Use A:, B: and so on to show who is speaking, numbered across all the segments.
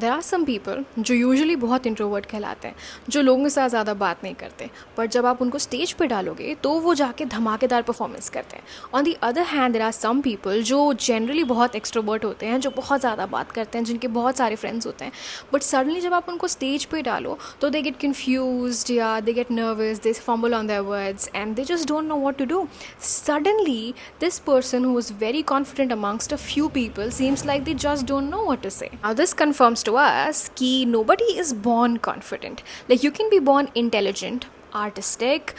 A: There are some people जो usually बहुत introvert कहलाते हैं, जो लोगों के साथ ज़्यादा बात नहीं करते, बट जब आप उनको स्टेज पे डालोगे तो वो जाके धमाकेदार परफॉर्मेंस करते हैं. On the other hand there are some people जो जनरली बहुत एक्सट्रोवर्ट होते हैं, जो बहुत ज़्यादा बात करते हैं, जिनके बहुत सारे फ्रेंड्स होते हैं, बट सडनली जब आप उनको स्टेज पे डालो तो दे गेट कन्फ्यूज या they get nervous, they fumble on their words and they just don't know what to do. Suddenly, this person who was very confident amongst a few people seems like they just don't know what to say. Now, this confirms to us that nobody is born confident. Like, you can be born intelligent, artistic,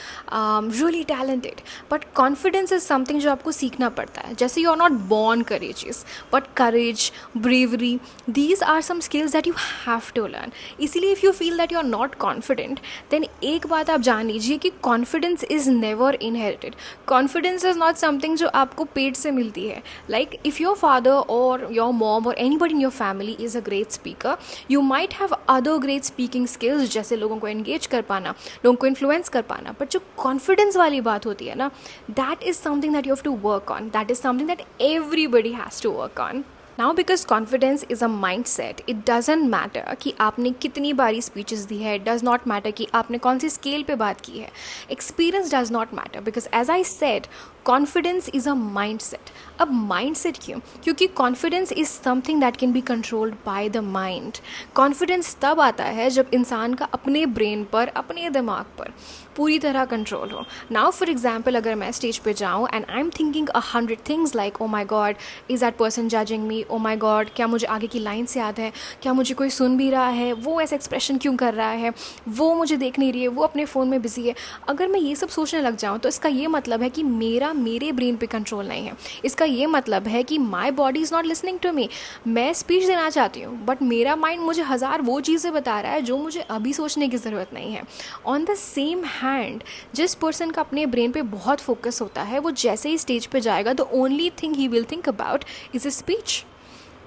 A: really talented, but confidence is something जो आपको सीखना पड़ता है. जैसे you are not born courageous, but courage, bravery, these are some skills that you have to learn. इसीलिए if you feel that you are not confident, then एक बात आप जान लीजिए कि confidence is never inherited. Confidence is not something जो आपको पेट से मिलती है. Like if your father or your mom or anybody in your family is a great speaker, you might have other great speaking skills, जैसे लोगों को engage कर पाना, लोगों को इन्फ्लुएंस कर पाना, बट जो कॉन्फिडेंस वाली बात होती है ना, that is something that you have to work on, that is something that everybody has to work on. Now because confidence is a mind set, it doesn't matter कि आपने कितनी बारी स्पीचेस दी है, इट डज़ नॉट मैटर कि आपने कौन सी scale पे बात की है, experience does not matter, because as I said confidence is a mind set. अब माइंड सेट क्यों? क्योंकि confidence is something that can be controlled by the mind. Confidence तब आता है जब इंसान का अपने ब्रेन पर, अपने दिमाग पर पूरी तरह कंट्रोल हो. नाउ फॉर एग्जाम्पल, अगर मैं स्टेज पे जाऊँ and I am thinking 100 things like oh my God, is that person judging me, oh my God क्या मुझे आगे की लाइन्स याद है, क्या मुझे कोई सुन भी रहा है, वो ऐसा एक्सप्रेशन क्यों कर रहा है, वो मुझे देख नहीं रही है, वो अपने फ़ोन में बिजी है. अगर मैं ये सब सोचने लग जाऊँ तो इसका ये मतलब है कि मेरे ब्रेन पे कंट्रोल नहीं है. इसका ये मतलब है कि my body is not listening to me. मैं स्पीच देना चाहती हूँ बट मेरा माइंड मुझे हज़ार वो चीज़ें बता रहा है जो मुझे अभी सोचने की ज़रूरत नहीं है. ऑन द सेम हैंड, जिस पर्सन का अपने ब्रेन पे बहुत फोकस होता है, वो जैसे ही स्टेज पे जाएगा, the only thing he will think about is a speech.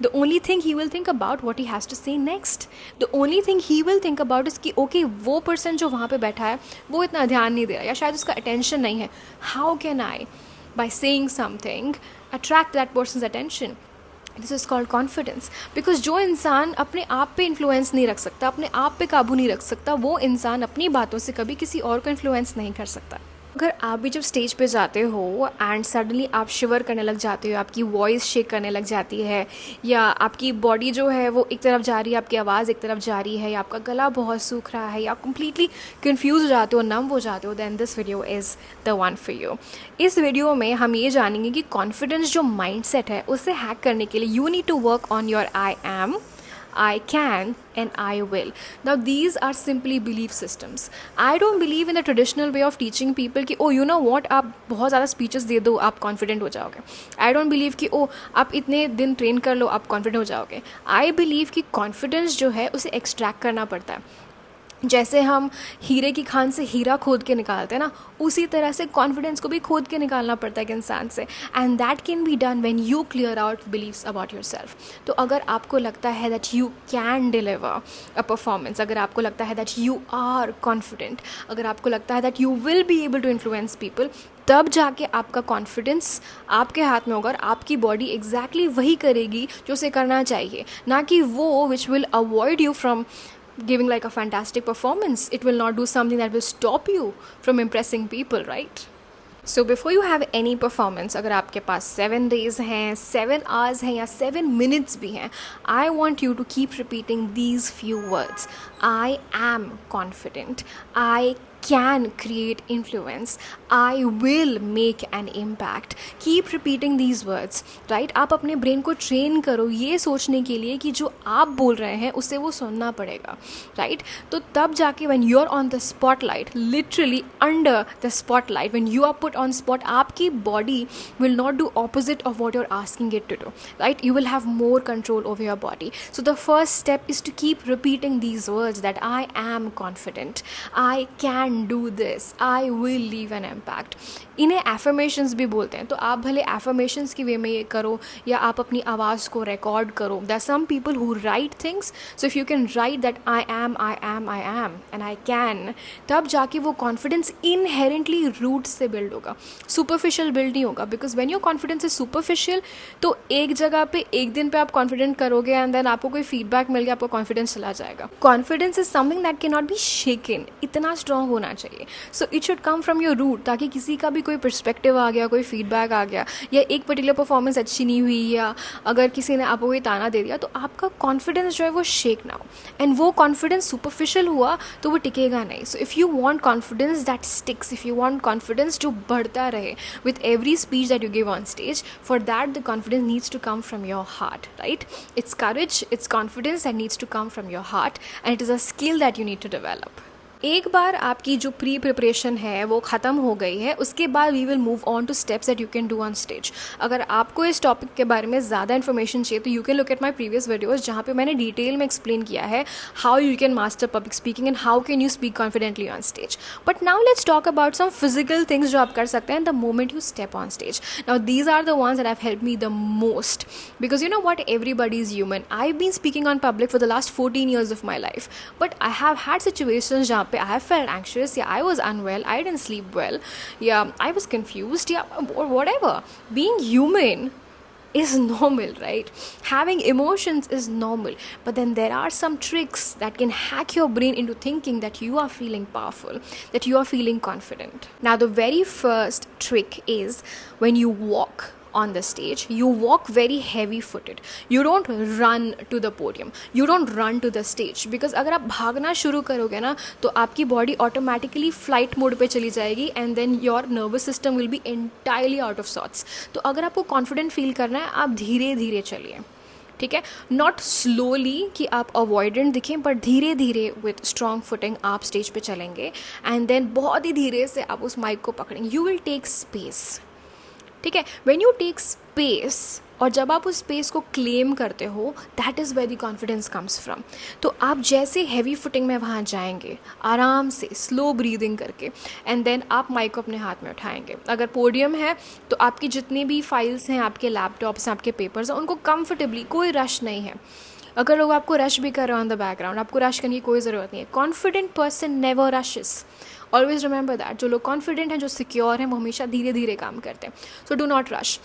A: The only thing he will think about what he has to say next. The only thing he will think about is कि okay वो person जो वहाँ पे बैठा है वो इतना ध्यान नहीं दे रहा या शायद उसका अटेंशन नहीं है. How can I by saying something attract that person's attention? This is called confidence. Because जो इंसान अपने आप पे इन्फ्लुएंस नहीं रख सकता, अपने आप पे काबू नहीं रख सकता, वो इंसान अपनी बातों से कभी किसी और को इन्फ्लुएंस नहीं कर सकता. अगर आप भी जब स्टेज पे जाते हो एंड सडनली आप शिवर करने लग जाते हो, आपकी वॉइस शेक करने लग जाती है, या आपकी बॉडी जो है वो एक तरफ जा रही है, आपकी आवाज़ एक तरफ जा रही है, या आपका गला बहुत सूख रहा है, या आप कम्प्लीटली कन्फ्यूज हो जाते हो, नम हो जाते हो, then this video is the one for you. इस वीडियो में हम ये जानेंगे कि कॉन्फिडेंस जो माइंड सेट है उसे हैक करने के लिए you need to work on your I am, I can and I will. Now these are simply belief systems. I don't believe in the traditional way of teaching people कि oh you know what आप बहुत ज़्यादा speeches दे दो आप confident हो जाओगे. I don't believe कि oh आप इतने दिन train कर लो आप confident हो जाओगे. I believe कि confidence जो है उसे extract करना पड़ता है. जैसे हम हीरे की खान से हीरा खोद के निकालते हैं ना, उसी तरह से कॉन्फिडेंस को भी खोद के निकालना पड़ता है एक इंसान से. And that can be done when you clear out believes about yourself. तो अगर आपको लगता है that you can deliver a performance, अगर आपको लगता है दैट यू आर कॉन्फिडेंट, अगर आपको लगता है that you will be able to influence people, तब जाके आपका कॉन्फिडेंस आपके हाथ में होगा और आपकी बॉडी एग्जैक्टली वही करेगी जो उसे करना चाहिए, ना कि वो which will avoid you from giving like a fantastic performance. It will not do something that will stop you from impressing people, right? So before you have any performance, अगर आपके पास 7 days हैं, 7 hours हैं या 7 minutes भी हैं, I want you to keep repeating these few words. I am confident. I can create influence. I will make an impact. Keep repeating these words, right? आप अपने brain को ट्रेन करो ये सोचने के लिए कि जो आप बोल रहे हैं उसे वो सुनना पड़ेगा, right? तो तब जाके when you are on the spotlight, literally under the spotlight, when you are put on spot, आपकी body will not do opposite of what you're asking it to do, right? You will have more control over your body. So the first step is to keep repeating these words that I am confident, I can can do this, I will leave an impact. इन्हें affirmations भी बोलते हैं। तो आप भले affirmations की वे में ये करो या आप अपनी आवाज़ को रिकॉर्ड करो। There are some people who write things, so if you can write that I am and I can, तब जाके वो कॉन्फिडेंस इनहेरेंटली रूट से बिल्ड होगा, सुपरफिशियल बिल्ड नहीं होगा। Because when your confidence is superficial, तो एक जगह पे एक दिन पे आप कॉन्फिडेंट करोगे एंड देन आपको कोई फीडबैक मिल गया, आपका कॉन्फिडेंस चला जाएगा। Confidence is something that can not be shaken, इतना स्ट्रांग होना चाहिए। So it should come from your root, ताकि किसी का भी कोई पर्सपेक्टिव आ गया, कोई फीडबैक आ गया, या एक पर्टिकुलर परफॉर्मेंस अच्छी नहीं हुई, या अगर किसी ने आपको कोई ताना दे दिया, तो आपका कॉन्फिडेंस जो है वो शेक ना हो। एंड वो कॉन्फिडेंस सुपरफिशियल हुआ तो वो टिकेगा नहीं। सो if you want confidence that sticks, if you want confidence जो बढ़ता रहे with every speech that you give on stage, for that the confidence needs to come from your heart, right? It's courage, it's confidence that needs to come from your heart, and it is a skill that you need to develop. एक बार आपकी जो pre preparation है वो ख़त्म हो गई है, उसके बाद we will move on to steps that you can do on stage. अगर आपको इस टॉपिक के बारे में ज़्यादा इन्फॉर्मेशन चाहिए तो you can look at my previous videos, जहाँ पे मैंने डिटेल में एक्सप्लेन किया है how you can master public speaking and how can you speak confidently on stage. But now let's talk about some physical things जो आप कर सकते हैं the moment you step on stage. Now these are the ones that have help me the most, because you know what, everybody is human. I have been speaking on public for the last 14 years of my life, but I have had situations जहाँ पे I have felt anxious, yeah, I was unwell, I didn't sleep well, yeah, I was confused, yeah, or whatever. Being human is normal, right? Having emotions is normal, but then there are some tricks that can hack your brain into thinking that you are feeling powerful, that you are feeling confident. Now the very first trick is when you walk on the stage, you walk very heavy footed. You don't run to the podium, you don't run to the stage, because अगर आप भागना शुरू करोगे ना तो आपकी body automatically flight mode पे चली जाएगी and then your nervous system will be entirely out of sorts. तो अगर आपको कॉन्फिडेंट फील करना है, आप धीरे धीरे चलिए, ठीक है? नॉट स्लोली कि आप अवॉइडेंट दिखें, बट धीरे धीरे विथ स्ट्रॉन्ग फुटिंग आप स्टेज पे चलेंगे एंड देन बहुत ही धीरे से आप उस माइक को पकड़ेंगे। यू विल टेक स्पेस, ठीक है? व्हेन यू टेक स्पेस, और जब आप उस स्पेस को क्लेम करते हो, that is where the confidence comes from. तो आप जैसे हैवी फुटिंग में वहाँ जाएंगे, आराम से स्लो ब्रीदिंग करके, एंड देन आप माइक को अपने हाथ में उठाएंगे। अगर पोडियम है तो आपकी जितनी भी फाइल्स हैं, आपके लैपटॉप्स हैं, आपके पेपर्स हैं, उनको कंफर्टेबली, कोई रश नहीं है। अगर लोग आपको रश भी कर रहे हो ऑन द बैकग्राउंड, आपको रश करने की कोई ज़रूरत नहीं है। Confident person never rashes, always remember that. जो लोग कॉन्फिडेंट हैं, जो सिक्योर हैं, वो हमेशा धीरे धीरे काम करते हैं। So do not rush,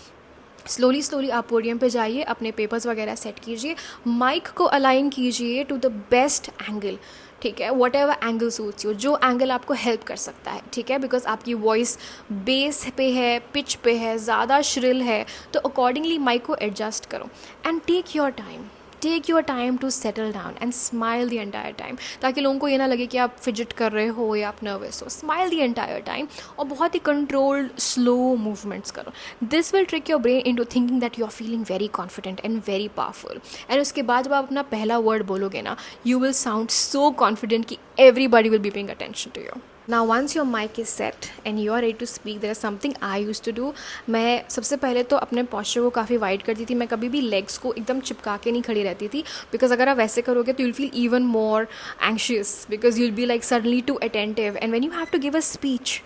A: slowly slowly आप पोडियम पे जाइए, अपने पेपर्स वगैरह सेट कीजिए, माइक को अलाइन कीजिए टू द बेस्ट एंगल, ठीक है? What ever angle suits you, जो एंगल आपको हेल्प कर सकता है, ठीक है? बिकॉज आपकी वॉइस बेस पे है, पिच पे है, ज़्यादा श्रिल है, तो अकॉर्डिंगली माइक को एडजस्ट करो and take your time. Take your time to settle down and smile the entire time, ताकि लोगों को ये ना लगे कि आप फिजिट कर रहे हो या आप नर्वस हो। स्माइल द एंटायर टाइम और बहुत ही कंट्रोल्ड स्लो मूवमेंट्स करो। This will trick your brain into thinking that you are feeling very confident and very powerful. And उसके बाद जब आप अपना पहला वर्ड बोलोगे ना, you will sound so confident कि everybody will be paying attention to you. Now once your mic is set and you are ready to speak, there is something I used to do. मैं सबसे पहले तो अपने posture को काफ़ी wide करती थी। मैं कभी भी legs को एकदम चिपका के नहीं खड़ी रहती थी, because अगर आप वैसे करोगे तो you'll feel even more anxious, because you'll be like suddenly too attentive, and when you have to give a speech,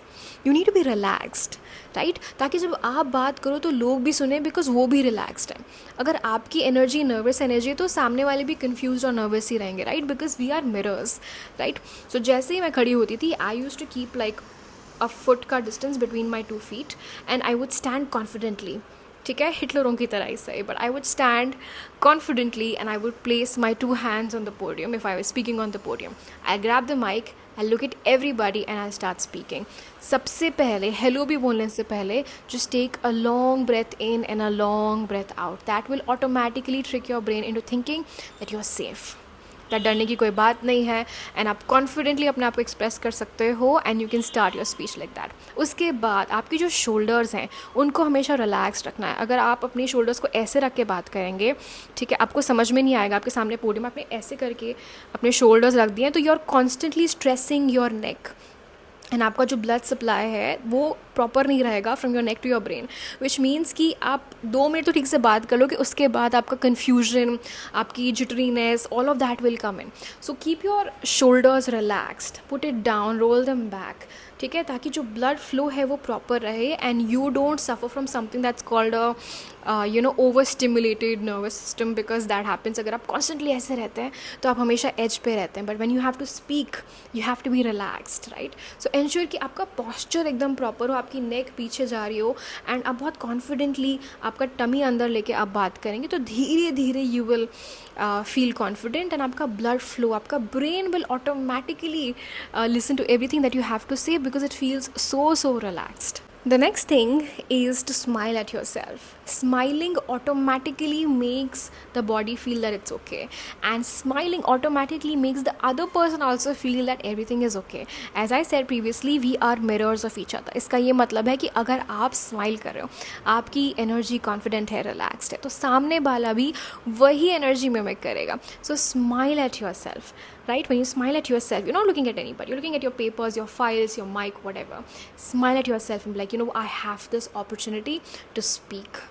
A: you need to be relaxed, right? ताकि जब आप बात करो तो लोग भी सुने, बिकॉज वो भी रिलैक्सड हैं। अगर आपकी एनर्जी नर्वस एनर्जी है तो सामने वाले भी कंफ्यूज और नर्वस ही रहेंगे, right? Because we are mirrors, right? So जैसे ही मैं खड़ी होती थी, I use to keep like a foot का distance between my 2 feet and I would stand confidently, ठीक है? हिटलरों की तरह ही सही, but I would stand confidently and I would place my 2 hands on the podium if I was speaking on the podium. I grab the mic, I look at everybody and I start speaking. सबसे पहले hello भी बोलने से पहले just take a long breath in and a long breath out. That will automatically trick your brain into thinking that you are safe, that डरने की कोई बात नहीं है, एंड आप कॉन्फिडेंटली अपने आप को एक्सप्रेस कर सकते हो and you can start your speech like that. उसके बाद आपकी जो शोल्डर्स हैं उनको हमेशा रिलैक्स रखना है। अगर आप अपने शोल्डर्स को ऐसे रख के बात करेंगे, ठीक है, आपको समझ में नहीं आएगा। आपके सामने पोडियम आपने ऐसे करके अपने शोल्डर्स रख दिए हैं, तो you are constantly stressing your neck, and आपका जो ब्लड सप्लाई है वो प्रॉपर नहीं रहेगा from your neck to your brain, which means कि आप 2 मिनट तो ठीक से बात कर लोगे, उसके बाद आपका कन्फ्यूजन, आपकी jitteriness, all of that will come in. So keep your shoulders relaxed, put it down, roll them back, ठीक है, ताकि जो ब्लड फ्लो है वो प्रॉपर रहे and you don't suffer from something that's called over stimulated nervous system, because that happens. अगर आप constantly ऐसे रहते हैं तो आप हमेशा एज पे रहते हैं, but when you have to speak you have to be relaxed, right. So ensure कि आपका पॉस्चर एकदम प्रॉपर हो, आपकी नेक पीछे जा रही हो एंड आप बहुत कॉन्फिडेंटली आपका टमी अंदर लेके आप बात करेंगे तो धीरे धीरे you will feel confident and आपका ब्लड फ्लो, आपका brain will automatically listen to everything that you have to say, because it feels so relaxed. The next thing is to smile at yourself. Smiling automatically makes the body feel that it's okay, and smiling automatically makes the other person also feel that everything is okay. As I said previously, we are mirrors of each other. इसका ये मतलब है कि अगर आप smile कर रहे हो, आपकी एनर्जी कॉन्फिडेंट है, रिलैक्स्ड है, तो सामने वाला भी वही एनर्जी मिमिक करेगा. सो smile at your self. Right? When you smile at yourself, you're not looking at anybody. You're looking at your papers, your files, your mic, whatever. Smile at yourself and be like, I have this opportunity to speak.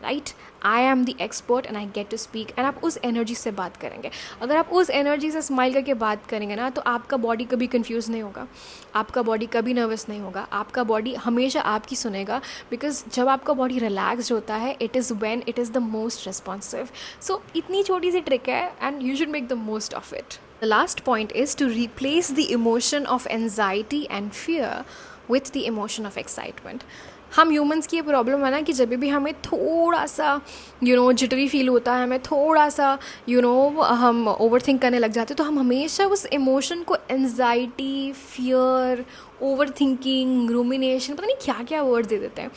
A: Right? I am the expert and I get to speak. And आप उस energy से बात करेंगे. अगर आप उस energy से smile करके बात करेंगे ना, तो आपका बॉडी कभी कंफ्यूज नहीं होगा, आपका बॉडी कभी नर्वस नहीं होगा, आपका बॉडी हमेशा आपकी सुनेगा. बिकॉज जब आपका बॉडी रिलैक्सड होता है, it is when it is the most responsive. So इतनी छोटी सी ट्रिक है and you should make the most of it. The last point is to replace the emotion of anxiety and fear with the emotion of excitement. हम humans की ये problem है ना कि जब भी हमें थोड़ा सा जिटरी फील होता है, हमें थोड़ा सा हम ओवर थिंक करने लग जाते हैं, तो हम हमेशा उस इमोशन को anxiety, fear, over thinking, rumination, पता नहीं क्या क्या वर्ड्स दे देते हैं.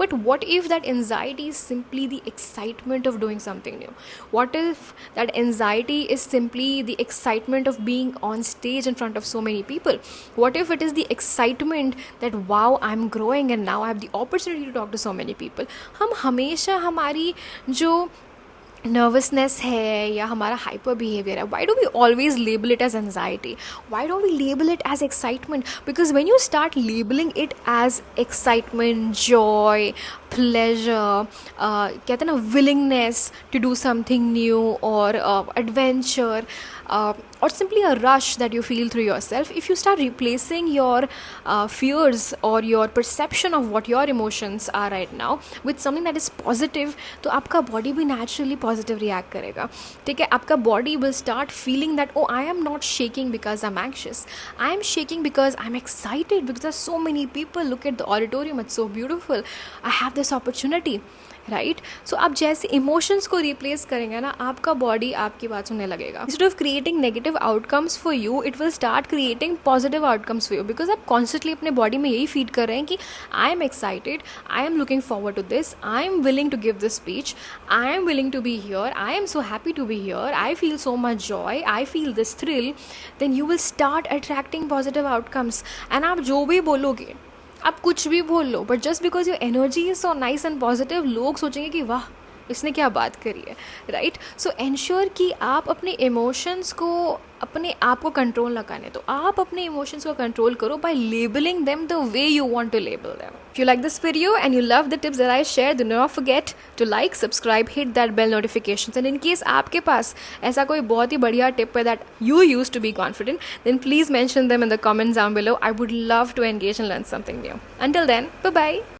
A: But what if that anxiety is simply the excitement of doing something new? What if that anxiety is simply the excitement of being on stage in front of so many people? What if it is the excitement that wow I am growing and now I have the opportunity to talk to so many people? हम हमेशा हमारी जो nervousness है या हमारा hyper behaviour है, why do we always label it as anxiety? Why don't we label it as excitement? Because when you start labelling it as excitement, joy, pleasure, कहते हैं ना, willingness to do something new और adventure, or simply a rush that you feel through yourself, if you start replacing your fears or your perception of what your emotions are right now with something that is positive, तो आपका body भी naturally positive react करेगा. ठीक है, आपका body will start feeling that, oh, I am not shaking because I'm anxious, I am shaking because I'm excited, because there's so many people, look at the auditorium, it's so beautiful, I have this opportunity. Right. So आप जैसे emotions को replace करेंगे ना, आपका body आपकी बात सुनने लगेगा. Instead of creating negative outcomes for you, it will start creating positive outcomes for you, because आप कॉन्स्टेंटली अपने बॉडी में यही फीड कर रहे हैं कि I am excited, I am looking forward to this, I am willing to give this speech, I am willing to be here, I am so happy to be here, I feel so much joy, I feel this thrill. Then you will start attracting positive outcomes. And आप जो भी बोलोगे, आप कुछ भी बोल लो, but just because your energy is so nice and positive, लोग सोचेंगे कि वाह, इसने क्या बात करी है, राइट. सो एंश्योर कि आप अपने इमोशंस को अपने आप को कंट्रोल ना करने, तो आप अपने इमोशंस को कंट्रोल करो by labelling them the way you want to label them. If you like this video and you love the tips that I share, do not forget to like, subscribe, hit that bell notifications. And in case आपके पास ऐसा कोई बहुत ही बढ़िया tip है that you use to be confident, then please mention them in the comments down below. I would love to engage and learn something new. Until then, bye bye.